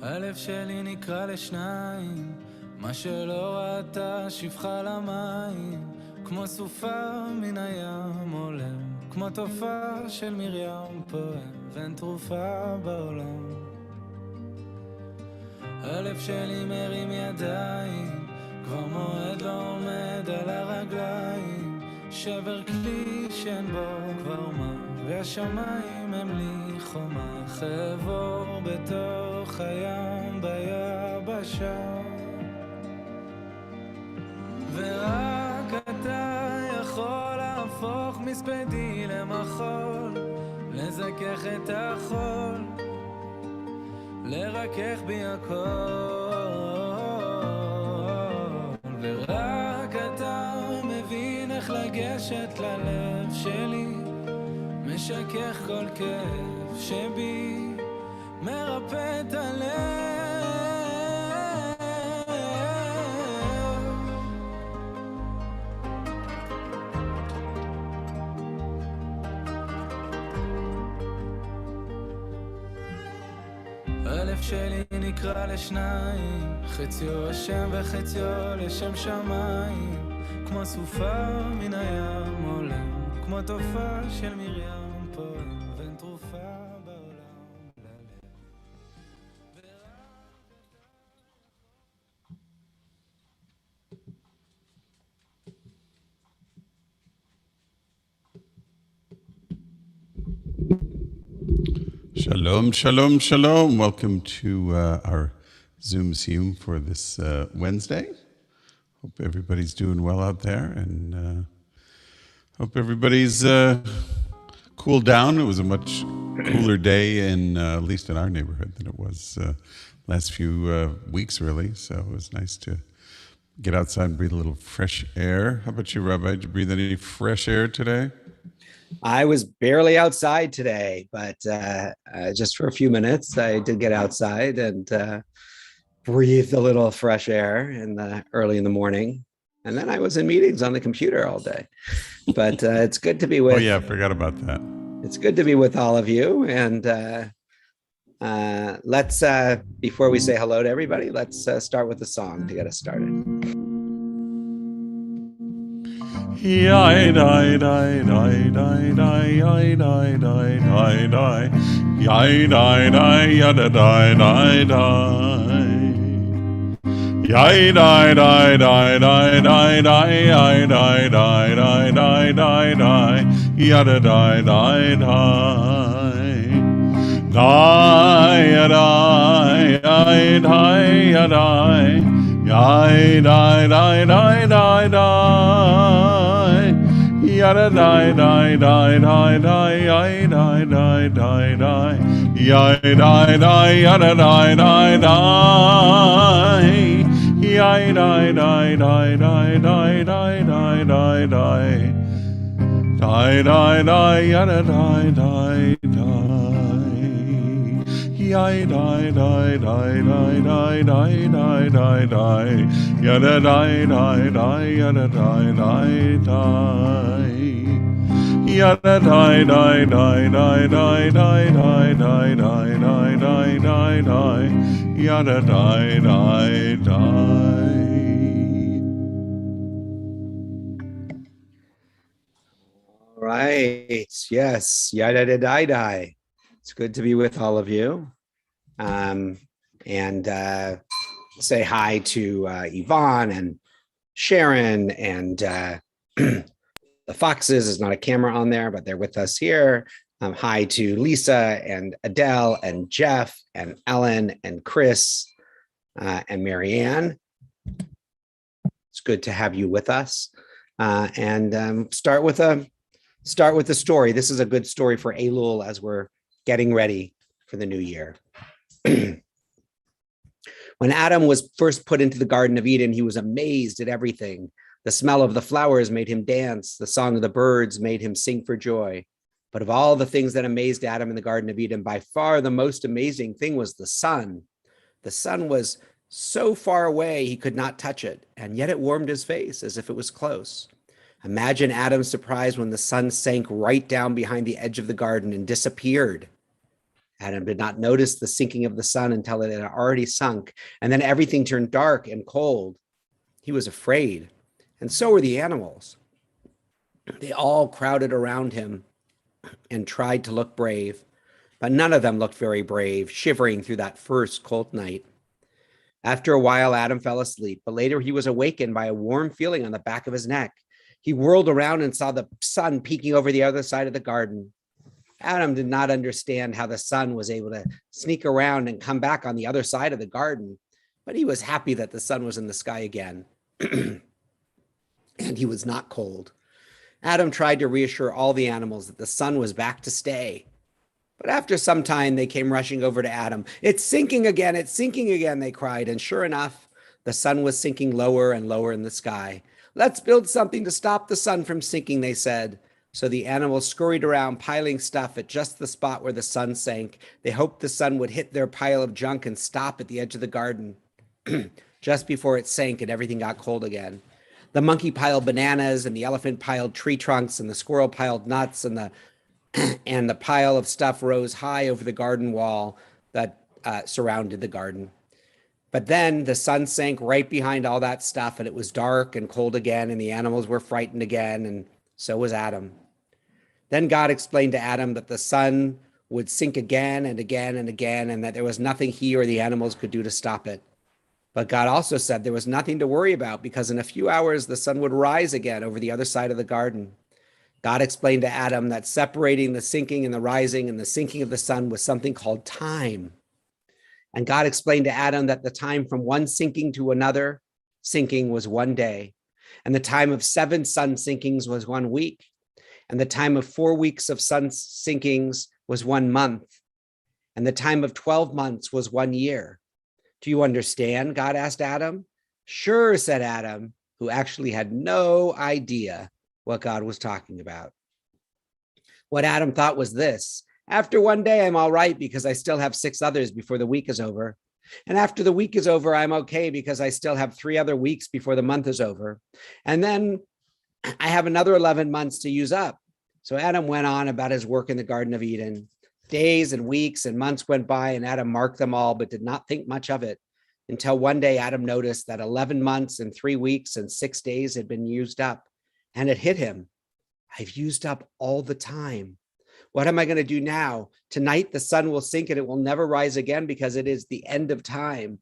הלב שלי נקרא לשניים, מה שלא ראתה שפחה למים, כמו סופה מן הים עולם, כמו תופעה של מרים פועם, ואין תרופה בעולם. הלב שלי מרים ידיים, כבר מועד לא עומד על הרגליים, שבר כלי שאין בו כבר מה, והשמיים הם לי חומה, חבור בתוך הים ביבשה, ורק אתה יכול להפוך מספדי למחול, לזכך את החול, לרכך בי הכל, ורק אתה מבין איך לגשת ללב שלי, משכך כל כאב שבי, מרפא את הלב. הלב שלי נקרא לשניים, חציו השם וחציו לשם שמיים, כמו סופה מן הים עולם, כמו תופעה של מרים פועם, ואין תרופה בעולם ללב. Shalom, shalom, shalom. Welcome to our Zoom Siyyum for this Wednesday. Hope everybody's doing well out there, and hope everybody's cooled down. It was a much cooler day, at least in our neighborhood, than it was last few weeks, really. So it was nice to get outside and breathe a little fresh air. How about you, Rabbi? Did you breathe any fresh air today? I was barely outside today, but just for a few minutes, I did get outside and breathed a little fresh air early in the morning. And then I was in meetings on the computer all day. But it's good to be with. Oh yeah, I forgot about that. It's good to be with all of you. And let's before we say hello to everybody, let's start with a song to get us started. Yai die die die die die yai die die die die yai die die yada die die die yai die die die die die die yai die die die die die die yada die die die die die die die die yai die die die die die yada die die die die die yai die die die die yai die die yada die die die yai die die die die die die die die die die die yada die die die yai die die die die die die die die die yada die die die yada die die die yada die die die die die die die die die die die die die yada die die die. All right. Yes. Yada da die die. It's good to be with all of you. And say hi to Yvonne and Sharon and the Foxes. There's not a camera on there, but they're with us here. Hi to Lisa and Adele and Jeff and Ellen and Chris and Marianne. It's good to have you with us. And start with a story. This is a good story for Elul as we're getting ready for the new year. When Adam was first put into the Garden of Eden, he was amazed at everything. The smell of the flowers made him dance. The song of the birds made him sing for joy. But of all the things that amazed Adam in the Garden of Eden, by far the most amazing thing was the sun. The sun was so far away he could not touch it, and yet it warmed his face as if it was close. Imagine Adam's surprise when the sun sank right down behind the edge of the garden and disappeared. Adam did not notice the sinking of the sun until it had already sunk, and then everything turned dark and cold. He was afraid, and so were the animals. They all crowded around him and tried to look brave, but none of them looked very brave, shivering through that first cold night. After a while, Adam fell asleep, but later he was awakened by a warm feeling on the back of his neck. He whirled around and saw the sun peeking over the other side of the garden. Adam did not understand how the sun was able to sneak around and come back on the other side of the garden, but he was happy that the sun was in the sky again. And he was not cold. Adam tried to reassure all the animals that the sun was back to stay. But after some time, they came rushing over to Adam. "It's sinking again, it's sinking again," they cried. And sure enough, the sun was sinking lower and lower in the sky. "Let's build something to stop the sun from sinking," they said. So the animals scurried around, piling stuff at just the spot where the sun sank. They hoped the sun would hit their pile of junk and stop at the edge of the garden. Just before it sank and everything got cold again. The monkey piled bananas, and the elephant piled tree trunks, and the squirrel piled nuts, and the pile of stuff rose high over the garden wall that surrounded the garden. But then the sun sank right behind all that stuff, and it was dark and cold again, and the animals were frightened again, and so was Adam. Then God explained to Adam that the sun would sink again and again and again, and that there was nothing he or the animals could do to stop it. But God also said there was nothing to worry about, because in a few hours the sun would rise again over the other side of the garden. God explained to Adam that separating the sinking and the rising and the sinking of the sun was something called time. And God explained to Adam that the time from one sinking to another sinking was one day. And the time of 7 sun sinkings was 1 week. And the time of 4 weeks of sun sinkings was 1 month. And the time of 12 months was 1 year. Do you understand? God asked Adam. Sure, said Adam, who actually had no idea what God was talking about. What Adam thought was this: after one day, I'm all right because I still have 6 others before the week is over. And after the week is over, I'm okay because I still have 3 other weeks before the month is over. And then I have another 11 months to use up. So Adam went on about his work in the Garden of Eden. Days and weeks and months went by, and Adam marked them all, but did not think much of it until one day Adam noticed that 11 months and 3 weeks and 6 days had been used up. And it hit him. I've used up all the time. What am I going to do now? Tonight, the sun will sink and it will never rise again because it is the end of time.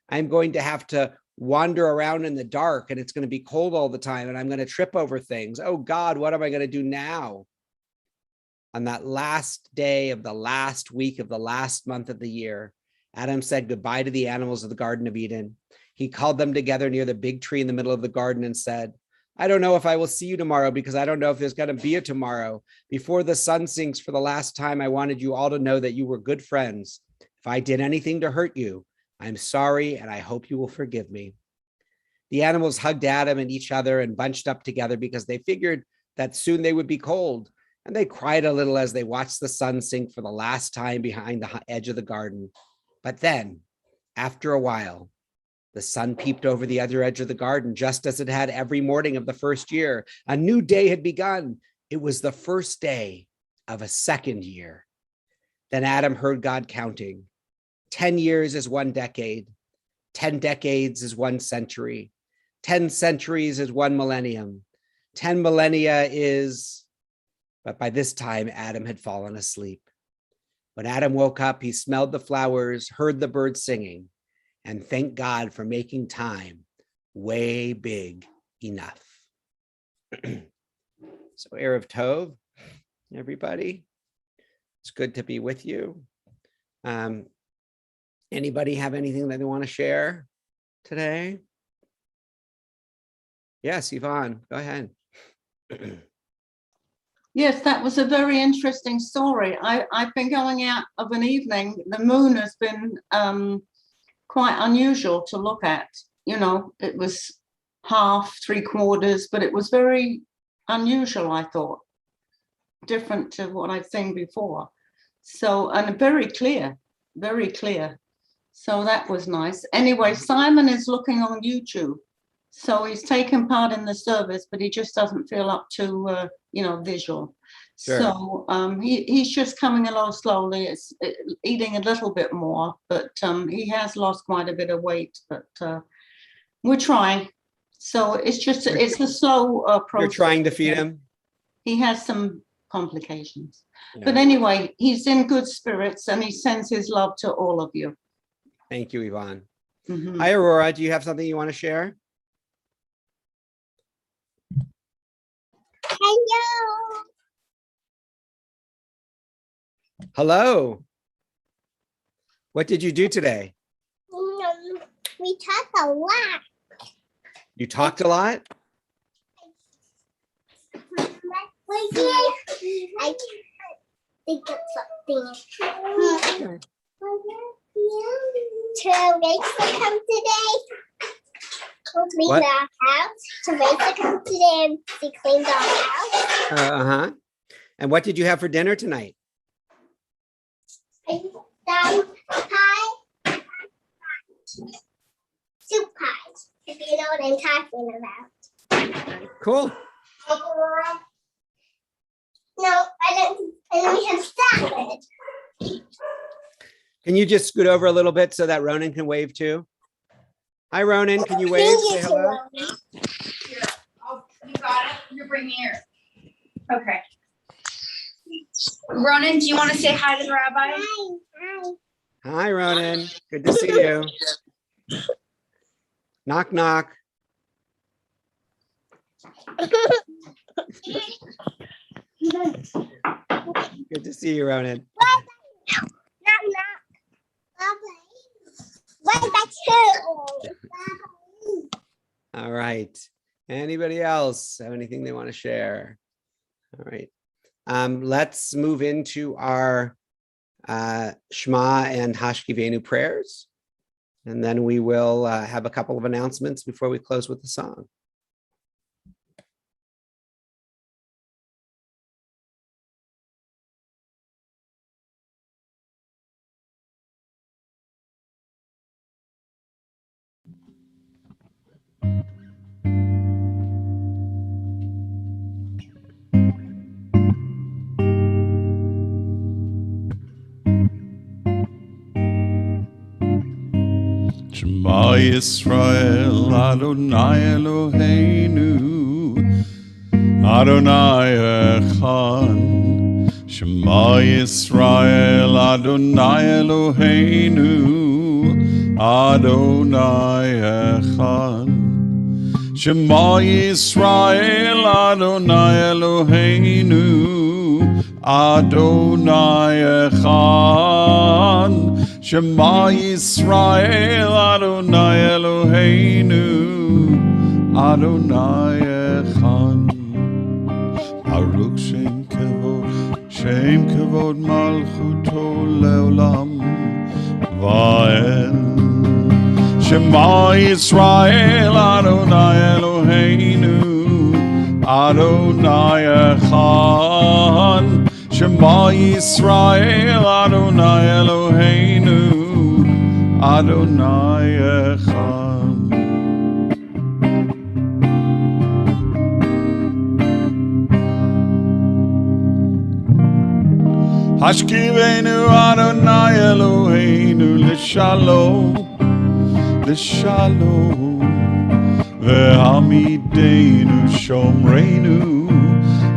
I'm going to have to wander around in the dark and it's going to be cold all the time and I'm going to trip over things. Oh God, what am I going to do now? On that last day of the last week of the last month of the year, Adam said goodbye to the animals of the Garden of Eden. He called them together near the big tree in the middle of the garden and said, I don't know if I will see you tomorrow because I don't know if there's going to be a tomorrow. Before the sun sinks for the last time, I wanted you all to know that you were good friends. If I did anything to hurt you, I'm sorry, and I hope you will forgive me. The animals hugged Adam and each other and bunched up together because they figured that soon they would be cold. And they cried a little as they watched the sun sink for the last time behind the edge of the garden. But then, after a while, the sun peeped over the other edge of the garden, just as it had every morning of the first year. A new day had begun. It was the first day of a second year. Then Adam heard God counting. 10 years is 1 decade. 10 decades is 1 century. 10 centuries is 1 millennium. 10 millennia is... But by this time, Adam had fallen asleep. When Adam woke up, he smelled the flowers, heard the birds singing, and thanked God for making time way big enough. So, Erev Tov, everybody. It's good to be with you. Anybody have anything that they want to share today? Yes, Yvonne, go ahead. Yes, that was a very interesting story. I've been going out of an evening. The moon has been quite unusual to look at. You know, it was half, 3/4, but it was very unusual, I thought. Different to what I've seen before. So, and very clear, very clear. So that was nice. Anyway, Simon is looking on YouTube. So he's taken part in the service, but he just doesn't feel up to, visual. Sure. So he's just coming along slowly. It's eating a little bit more, but he has lost quite a bit of weight, but we're trying. So it's a slow process. You're trying to feed him? He has some complications. Yeah. But anyway, he's in good spirits and he sends his love to all of you. Thank you, Yvonne. Mhm. Hi, Aurora. Do you have something you want to share? Hello. Hello. What did you do today? We talk a lot. You talked a lot? I think of something. To Rachel come today. To clean What? our house. To Rachel come today and she cleaned our house. Uh-huh. And what did you have for dinner tonight? Pie. Soup pies. If you know what I'm talking about. Cool. No, I don't. And we have salad. Can you just scoot over a little bit so that Ronan can wave too? Hi, Ronan. Can you wave? Say hello. Here, you got it. You're bringing here. Okay. Ronan, do you want to say hi to the rabbi? Hi. Hi, Ronan. Good to see you. Knock, knock. Good to see you, Ronan. Knock, knock. Bye bye. All right. Anybody else have anything they want to share? All right. Let's move into our Shema and Hashkivenu prayers. and then we will have a couple of announcements before we close with the song. Shema Yisrael, Adonai Eloheinu, Adonai Echad. Shema Yisrael, Adonai Eloheinu, Adonai Echad. Shema Yisrael, Adonai Eloheinu, Adonai Echad. Shema Yisrael, Adonai Eloheinu, Adonai Echad. Baruch Shem Kavod Malchuto Leolam Va'ed. Shema Yisrael, Adonai Eloheinu, Adonai Echad. Shema Yisrael, Adonai Eloheinu, Adonai Echad. Hashkivenu Adonai Eloheinu l'shalom, l'shalom, ve'hamidenu shomreinu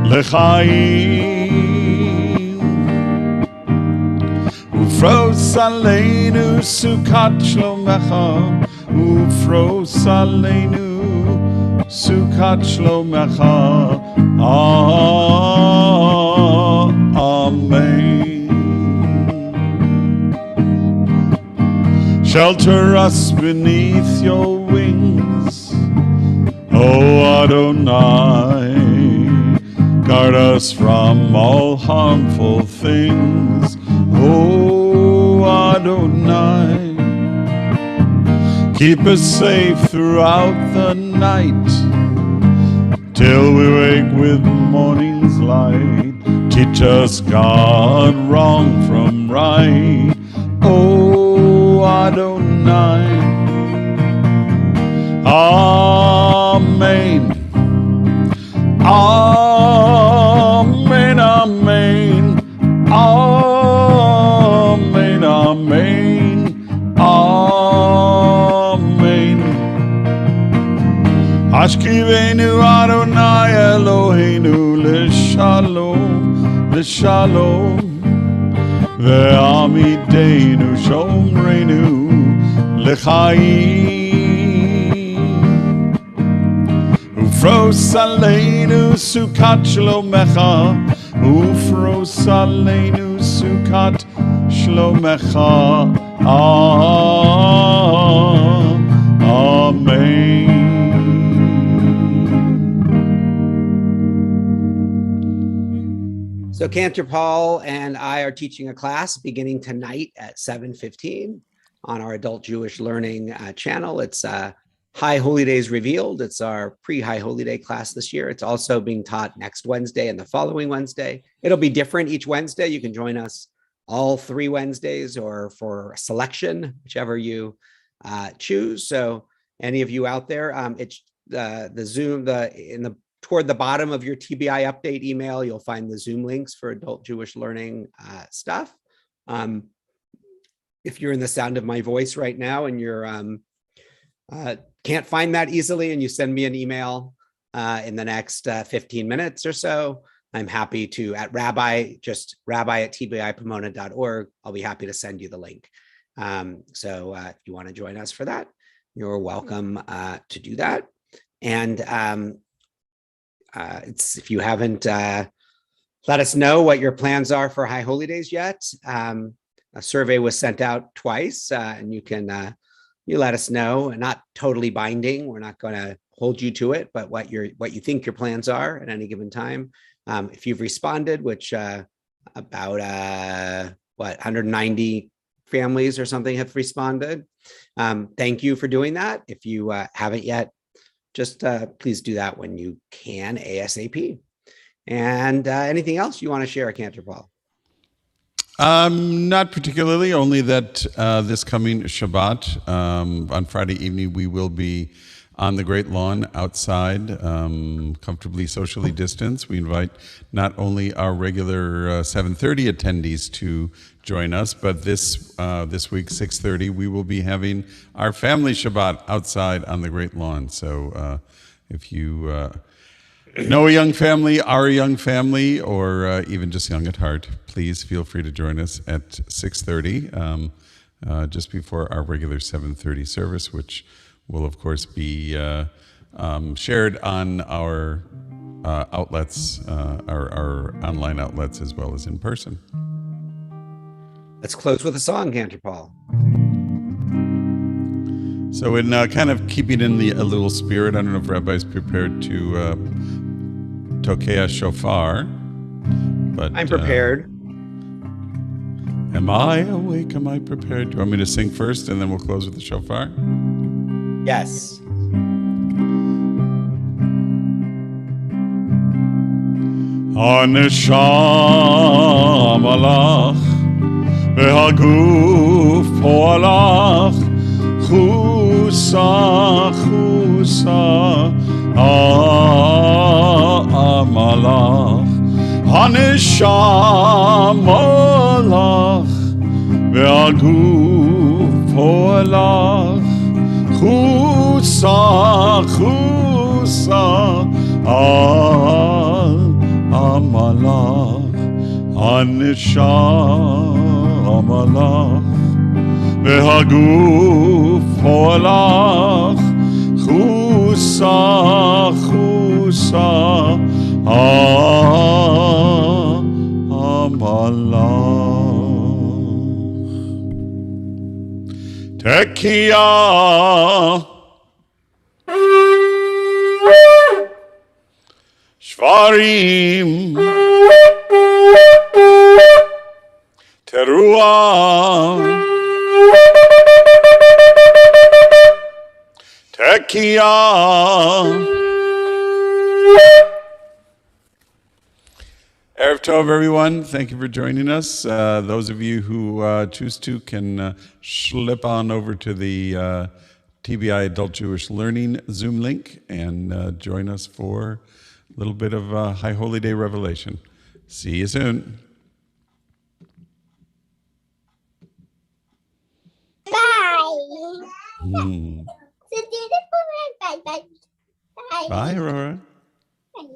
l'chaim. Ufros aleinu sukat shlomecha, ufros aleinu sukat shlomecha. Amen. Shelter us beneath your wings, O Adonai. Guard us from all harmful things, O Adonai. Keep us safe throughout the night, till we wake with morning's light. Teach us, God, wrong from right, O Adonai. Amen. Amen, amen. Amen, amen. Amen. Ashkivenu Adonai Eloheinu l'shalom, l'shalom, ve'amidenu shomreinu l'chaim. Ufros aleinu sukat shlomecha, ufros aleinu sukat shlomecha. Amen. So Cantor Paul and I are teaching a class beginning tonight at 7:15 on our Adult Jewish Learning channel. It's High Holy Days Revealed. It's our pre-High Holy Day class this year. It's also being taught next Wednesday and the following Wednesday. It'll be different each Wednesday. You can join us all 3 Wednesdays or for a selection, whichever you choose. So any of you out there, it's the Zoom, toward the bottom of your TBI update email, you'll find the Zoom links for Adult Jewish Learning stuff. If you're in the sound of my voice right now and you're can't find that easily and you send me an email in the next 15 minutes or so, I'm happy to, at rabbi@tbipomona.org, I'll be happy to send you the link. So if you want to join us for that, you're welcome to do that. And if you haven't let us know what your plans are for High Holy Days yet, a survey was sent out twice, and you can you let us know. Not totally binding. We're not going to hold you to it, but what you think your plans are at any given time. If you've responded, which about 194 families or something have responded. Thank you for doing that. If you haven't yet, just please do that when you can, ASAP. And anything else you want to share, Cantor Paul? Not particularly, only that this coming Shabbat, on Friday evening, we will be on the Great Lawn outside, comfortably socially distanced. We invite not only our regular 7:30 attendees to join us, but this week, 6:30, we will be having our family Shabbat outside on the Great Lawn. So if you know a young family, are a young family, or even just young at heart, please feel free to join us at 6:30, just before our regular 7:30 service, which will, of course, be shared on our outlets, our online outlets, as well as in person. Let's close with a song, Cantor Paul. So in kind of keeping in a little spirit, I don't know if Rabbi's prepared to Tokea Shofar, but I'm prepared. Am I awake? Am I prepared? Do you want me to sing first and then we'll close with the shofar? Yes. הנשם הלך והגוף פועלך חוסה חוסה המלאך הנשם הלך והגוף פועלך חוסה חוסה המלאך הנשם הלך והגוף פועלך חוסה חוסה המלאך תקיעה שברים תרועה תקיעה. Erev Tov, everyone. Thank you for joining us. Those of you who choose to can slip on over to the TBI Adult Jewish Learning Zoom link and join us for a little bit of High Holy Day revelation. See you soon. Bye. Bye. Bye, Aurora. Bye.